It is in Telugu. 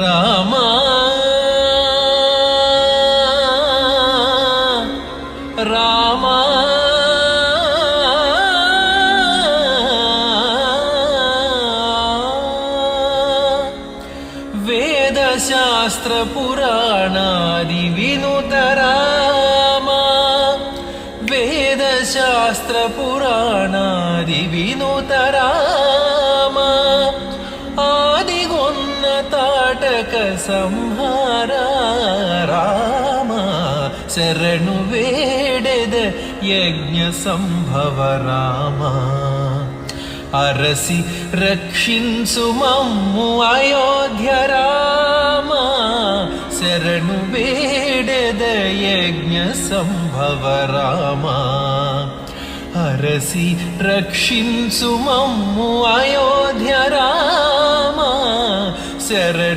రామ రామ వేదశాస్త్ర పురాణాది వినుత రామ వేదశాస్త్ర పురాణాది వినుత రామ ఆదిగొన్న తాటక సంహార రామ శరణు వేడెద యజ్ఞ సంభవ రామ అరసి రక్షించు మమ్ము అయోధ్య రామ శరణు వేడెద యజ్ఞ సంభవ రామ అరసి రక్షించు మమ్ము అయోధ్య రామ శరణు